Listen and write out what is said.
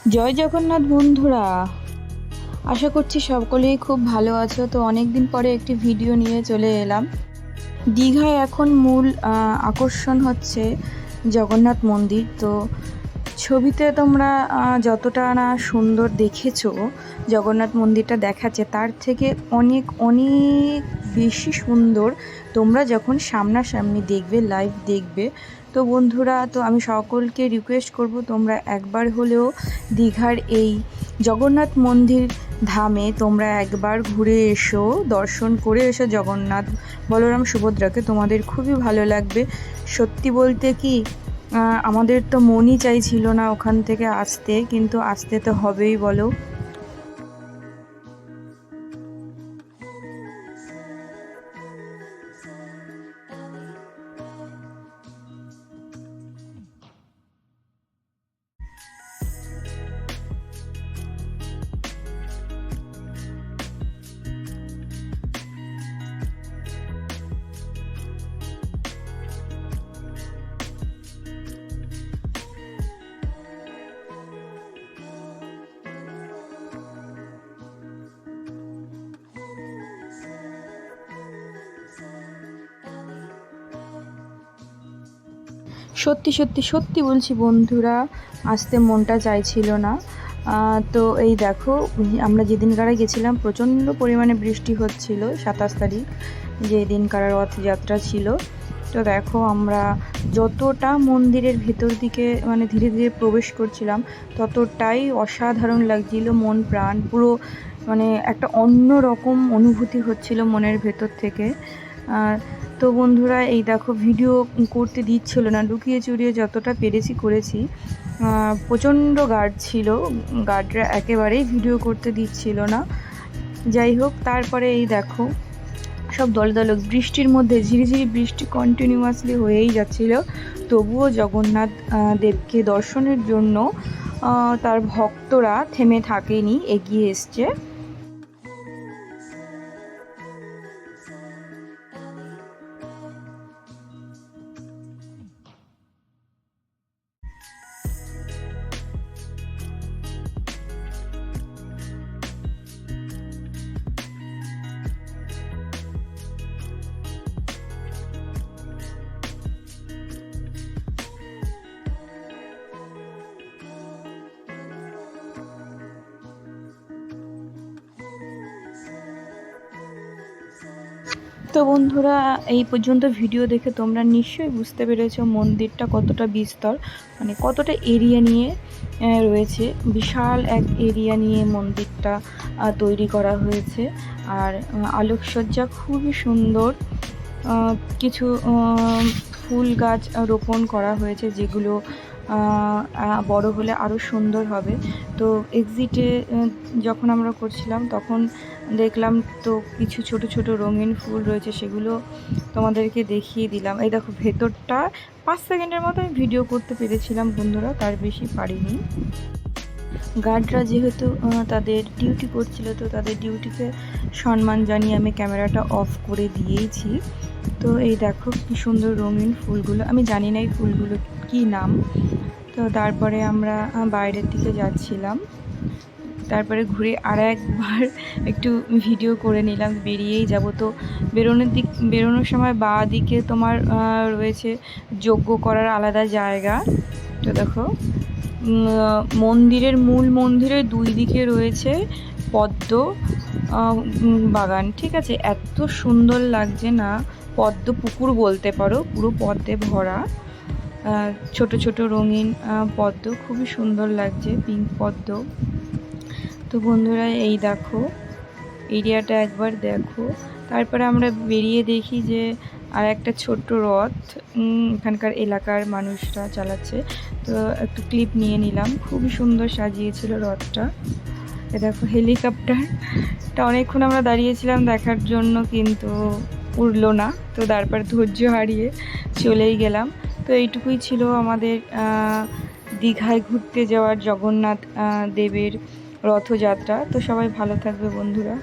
জয় জগন্নাথ বন্ধুরা, আশা করছি সকলেই খুব ভালো আছো। তো অনেক দিন পরে একটি ভিডিও নিয়ে চলে এলাম। দীঘায় এখন মূল আকর্ষণ হচ্ছে জগন্নাথ মন্দির। তো ছবিতে তোমরা যতটা না সুন্দর দেখেছো জগন্নাথ মন্দিরটা দেখাচ্ছে, তার থেকে অনেক অনেক বেশি সুন্দর তোমরা যখন সামনাসামনি দেখবে, লাইভ দেখবে। তো বন্ধুরা, তো আমি সকলকে রিকোয়েস্ট করব তোমরা একবার হলেও দীঘার এই জগন্নাথ মন্দির ধামে তোমরা একবার ঘুরে এসো, দর্শন করে এসো জগন্নাথ বলরাম সুভদ্রাকে। তোমাদের খুবই ভালো লাগবে। সত্যি বলতে কি, আমাদের তো মনই চাইছিল না ওখান থেকে আসতে, কিন্তু আসতে তো হবেই বলো। সত্যি সত্যি সত্যি বলছি বন্ধুরা, আসতে মনটা চাইছিল না। তো এই দেখো, আমরা যেদিনকারে গেছিলাম প্রচণ্ড পরিমাণে বৃষ্টি হচ্ছিল, 27 তারিখ যে দিনকার রথযাত্রা ছিল। তো দেখো, আমরা যতটা মন্দিরের ভেতর দিকে মানে ধীরে ধীরে প্রবেশ করছিলাম, ততটাই অসাধারণ লাগছিল। মন প্রাণ পুরো মানে একটা অন্য রকম অনুভূতি হচ্ছিল মনের ভেতর থেকে। তো বন্ধুরা, এই দেখো, ভিডিও করতে দিচ্ছিল না, লুকিয়ে চুরিয়ে যতটা পেরেছি করেছি। প্রচণ্ড গার্ড ছিল, গার্ডরা একেবারেই ভিডিও করতে দিচ্ছিল না। যাই হোক, তারপরে এই দেখো, সব দলে দলে বৃষ্টির মধ্যে ঝিরিঝিরি বৃষ্টি কন্টিনিউয়াসলি হয়েই যাচ্ছিল, তবুও জগন্নাথ দেবকে দর্শনের জন্য তার ভক্তরা থেমে থাকেনি, এগিয়ে এসছে। তো বন্ধুরা, এই পর্যন্ত ভিডিও দেখে তোমরা নিশ্চয়ই বুঝতে পেরেছো মন্দিরটা কতটা বিস্তর, মানে কতটা এরিয়া নিয়ে রয়েছে। বিশাল এক এরিয়া নিয়ে মন্দিরটা তৈরি করা হয়েছে। আর আলোকসজ্জা খুবই সুন্দর। কিছু ফুল গাছ রোপণ করা হয়েছে, যেগুলো বড় হলে আরও সুন্দর হবে। তো এক্সিটে যখন আমরা করছিলাম তখন দেখলাম তো কিছু ছোট ছোট রঙিন ফুল রয়েছে, সেগুলো তোমাদেরকে দেখিয়ে দিলাম। এই দেখো, ভেতরটা 5 সেকেন্ডের মতো আমি ভিডিও করতে পেরেছিলাম বন্ধুরা, তার বেশি পারিনি। গার্ডরা যেহেতু তাদের ডিউটি করছিল, তো তাদের ডিউটিকে সম্মান জানিয়ে আমি ক্যামেরাটা অফ করে দিয়েইছি। তো এই দেখো কি সুন্দর রঙিন ফুলগুলো, আমি জানি না এই ফুলগুলো কী নাম। তো তারপরে আমরা বাইরের দিকে যাচ্ছিলাম, তারপরে ঘুরে আর একবার একটু ভিডিও করে নিলাম, বেরিয়েই যাব। তো বেরোনোর সময় বাঁ দিকে তোমার রয়েছে যজ্ঞ করার আলাদা জায়গা। তো দেখো, মূল মন্দিরের দুই দিকে রয়েছে পদ্ম বাগান, ঠিক আছে? এত সুন্দর লাগছে না, পদ্ম পুকুর বলতে পারো, পুরো পদ্মে ভরা। ছোট ছোট রঙিন পদ্ম, খুবই সুন্দর লাগছে, পিঙ্ক পদ্ম। তো বন্ধুরা, এই দেখো এরিয়াটা একবার দেখো। তারপরে আমরা বেরিয়ে দেখি যে আর একটা ছোট্ট রথ এখানকার এলাকার মানুষরা চালাচ্ছে। তো একটু ক্লিপ নিয়ে নিলাম, খুবই সুন্দর সাজিয়েছিল রথটা। এ দেখো হেলিকপ্টারটা, অনেকক্ষণ আমরা দাঁড়িয়েছিলাম দেখার জন্য, কিন্তু উড়লো না। তো তারপর ধৈর্য হারিয়ে চলেই গেলাম। তো এইটুকুই ছিল আমাদের দীঘায় ঘুরতে যাওয়ার জগন্নাথ দেবের রথযাত্রা। তো সবাই ভালো থাকবে বন্ধুরা।